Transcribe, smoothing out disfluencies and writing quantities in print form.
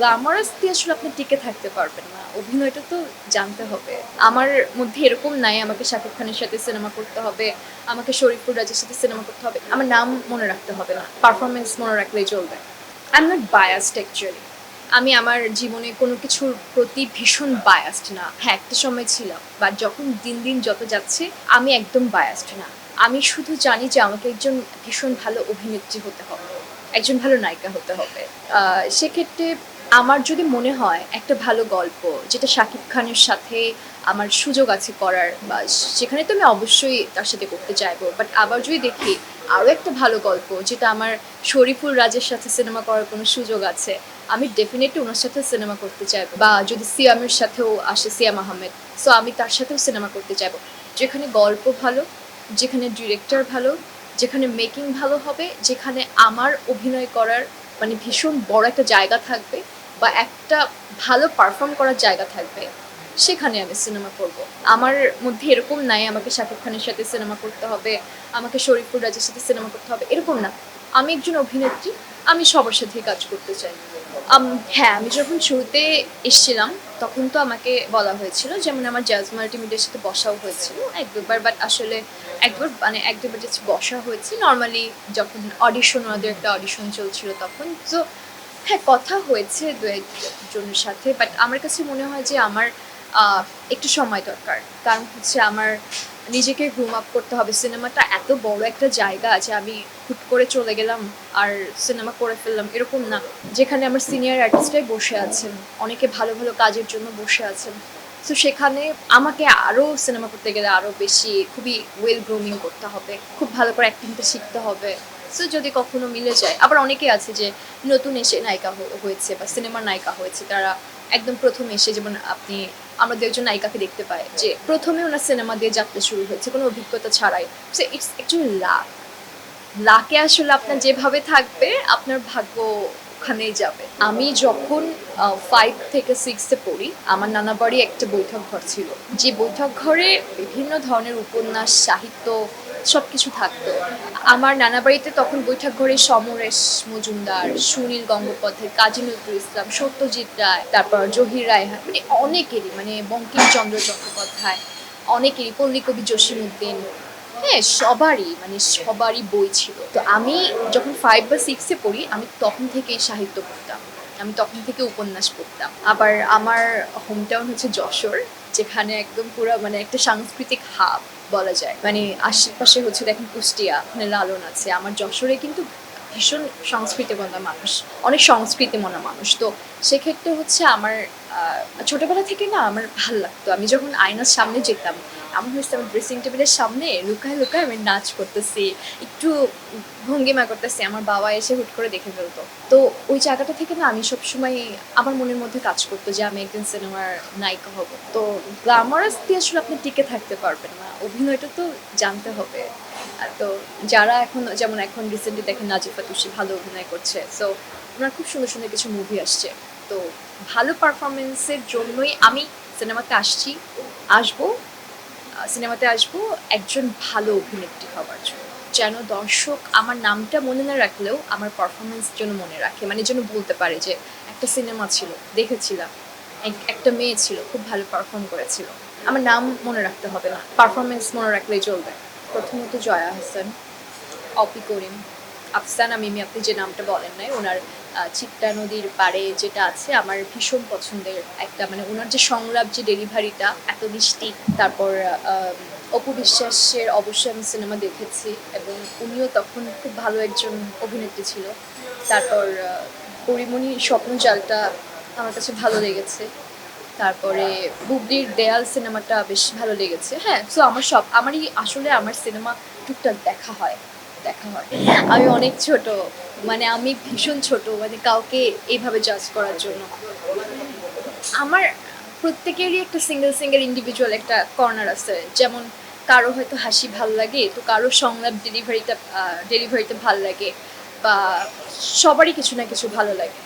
Glamorous দিয়ে আসলে আপনি টিকে থাকতে পারবেন না। অভিনয়টা তো জানতে হবে। আমার মধ্যে এরকম নাই আমাকে শাকিব খানের সাথে সিনেমা করতে হবে, আমাকে শরীফুর রাজের সাথে সিনেমা করতে হবে। আমার নাম মনে রাখতে হবে না। পারফরম্যান্স মনে রাখলেই চলবে। I am not biased actually. আমি আমার জীবনে কোনো কিছুর প্রতি ভীষণ বায়াসড না। হ্যাঁ, একটা সময় ছিলাম। বাট যখন দিন যত যাচ্ছে আমি একদম বায়াসড না। আমি শুধু জানি যে আমাকে একজন ভীষণ ভালো অভিনেত্রী হতে হবে। একজন ভালো নায়িকা হতে হবে। সেক্ষেত্রে আমার যদি মনে হয় একটা ভালো গল্প যেটা শাকিব খানের সাথে আমার সুযোগ আছে করার বা সেখানে তো আমি অবশ্যই তার সাথে করতে চাইবো। বাট আবার যদি দেখি আরও একটা ভালো গল্প যেটা আমার শরীফুল রাজের সাথে সিনেমা করার কোনো সুযোগ আছে, আমি ডেফিনেটলি ওনার সাথে সিনেমা করতে চাইবো। বা যদি সিয়ামের সাথেও আসে, সিয়াম আহমেদ, সো আমি তার সাথেও সিনেমা করতে চাইবো। যেখানে গল্প ভালো, যেখানে ডিরেক্টর ভালো, যেখানে মেকিং ভালো হবে, যেখানে আমার অভিনয় করার মানে ভীষণ বড় একটা জায়গা থাকবে বা একটা ভালো পারফর্ম করার জায়গা থাকবে, সেখানে আমি সিনেমা করব। আমার মধ্যে এরকম নাই আমাকে শাকিব খানের সাথে সিনেমা করতে হবে, আমাকে শরীফুর রাজের সাথে সিনেমা করতে হবে, এরকম না। আমি একজন অভিনেত্রী, আমি সবার সাথেই কাজ করতে চাই। হ্যাঁ, আমি যখন শুরুতে এসেছিলাম তখন তো আমাকে বলা হয়েছিল, যেমন আমার জাজ মাল্টিমিডিয়ার সাথে বসাও হয়েছিল এক দুবার, বাট আসলে একবার মানে এক দুবার জাস্ট বসা হয়েছে নর্মালি, যখন অডিশন, ওনাদের একটা অডিশন চলছিল তখন। তো হ্যাঁ, কথা হয়েছে দু একজনের সাথে, বাট আমার কাছে মনে হয় যে আমার একটু সময় দরকার। কারণ হচ্ছে আমার নিজেকে গ্রুম আপ করতে হবে। সিনেমাটা এত বড় একটা জায়গা আছে, আমি হুট করে চলে গেলাম আর সিনেমা করে ফেললাম এরকম না। যেখানে আমার সিনিয়র আর্টিস্টরাই বসে আছেন, অনেকে ভালো ভালো কাজের জন্য বসে আছেন। সো সেখানে আমাকে আরও সিনেমা করতে গেলে আরও বেশি খুবই ওয়েল গ্রুমিং করতে হবে, খুব ভালো করে অ্যাক্টিংটা শিখতে হবে। সো যদি কখনো মিলে যায়, আবার অনেকে আছে যে নতুন এসে নায়িকা হয়েছে বা সিনেমার নায়িকা হয়েছে, তারা একদম প্রথম এসে, যেমন আপনি আমাদের একজন নায়িকাকে দেখতে পাই যে প্রথমে ওনার সিনেমা দিয়ে যাত্রা শুরু হয়েছে কোনো অভিজ্ঞতা ছাড়াই। So it's actually luck. লাকে আসলে আপনার যেভাবে থাকবে আপনার ভাগ্য ওখানেই যাবে। আমি যখন 5 থেকে 6-এ পড়ি, আমার নানা বাড়ি একটা বৈঠক ঘর ছিল। যে বৈঠক ঘরে বিভিন্ন ধরনের উপন্যাস, সাহিত্য সব কিছু থাকতো। আমার নানা বাড়িতে তখন বৈঠক ঘরে সমরেশ মজুমদার, সুনীল গঙ্গোপাধ্যায়, কাজী নজরুল ইসলাম, সত্যজিৎ রায়, তারপর জহির রায়হান, মানে অনেকেরই, মানে বঙ্কিমচন্দ্র চট্টোপাধ্যায়, অনেকেরই, পল্লীকবি জসীমউদ্দিন, হ্যাঁ সবারই, মানে সবারই বই ছিল। তো আমি যখন 5 বা 6-এ পড়ি আমি তখন থেকেই সাহিত্য পড়তাম, আমি তখন থেকে উপন্যাস পড়তাম। আবার আমার হোম টাউন হচ্ছে যশোর, যেখানে একদম পুরো মানে একটা সাংস্কৃতিক হাব বলা যায়। মানে আশেপাশে হচ্ছে দেখেন কুষ্টিয়া, ওখানে লালন আছে। আমার যশোরে কিন্তু ভীষণ সংস্কৃতিমনা মানুষ, অনেক সংস্কৃতিমনা মানুষ। তো সেক্ষেত্রে হচ্ছে আমার ছোটবেলা থেকে না আমার ভাল লাগতো। আমি যখন আয়নার সামনে যেতাম, এমন হয়েছে আমি ড্রেসিং টেবিলের সামনে লুকায় লুকায় আমি নাচ করতেছি, একটু ভঙ্গিমা করতেছি, আমার বাবা এসে হুট করে দেখে ফেলতো। তো ওই জায়গাটা থেকে না আমি সবসময় আমার মনের মধ্যে কাজ করতো যে আমি একদিন সিনেমার নায়িকা হব। তো গ্ল্যামারাস দিয়ে আসলে আপনি টিকে থাকতে পারবেন না, অভিনয়টা তো জানতে হবে। তো যারা এখন, যেমন এখন রিসেন্টলি দেখেন নাজিফা তুষি ভালো অভিনয় করছে, সো ওনার খুব সুন্দর সুন্দর কিছু মুভি আসছে। তো ভালো পারফরমেন্সের জন্যই আমি সিনেমাতে আসবো, সিনেমাতে আসবো একজন ভালো অভিনেত্রী হওয়ার জন্য, যেন দর্শক আমার নামটা মনে না রাখলেও আমার পারফরমেন্স যেন মনে রাখে, মানে যেন বলতে পারে যে একটা সিনেমা ছিল, দেখেছিলাম, একটা মেয়ে ছিল, খুব ভালো পারফর্ম করেছিল। আমার নাম মনে রাখতে হবে না, পারফরমেন্স মনে রাখলেই চলবে। প্রথমত জয়া হাসান, অপি করিম, আফসানা মিমি, আপনি যে নামটা বলেন নাই, ওনার চিত্রা নদীর পাড়ে যেটা আছে আমার ভীষণ পছন্দের একটা, মানে ওনার যে সংলাপ, যে ডেলিভারিটা এত মিষ্টি। তারপর অপু বিশ্বাসের অবশ্যই আমি সিনেমা দেখেছি এবং উনিও তখন খুব ভালো একজন অভিনেত্রী ছিল। তারপর পরিমণি স্বপ্নজালটা আমার কাছে ভালো লেগেছে। তারপরে বুবলির দেয়াল সিনেমাটা বেশ ভালো লেগেছে। হ্যাঁ, সো আমারই আসলে আমার সিনেমা টুকটাক দেখা হয়। আমি অনেক ছোট, মানে আমি ভীষণ ছোট, মানে কাউকে এইভাবে জাজ করার জন্য। আমার প্রত্যেকেরই একটা সিঙ্গেল ইন্ডিভিজুয়াল একটা কর্নার আছে। যেমন কারো হয়তো হাসি ভাল লাগে, তো কারো সংলাপ ডেলিভারিতে ভাল লাগে, বা সবারই কিছু না কিছু ভালো লাগে।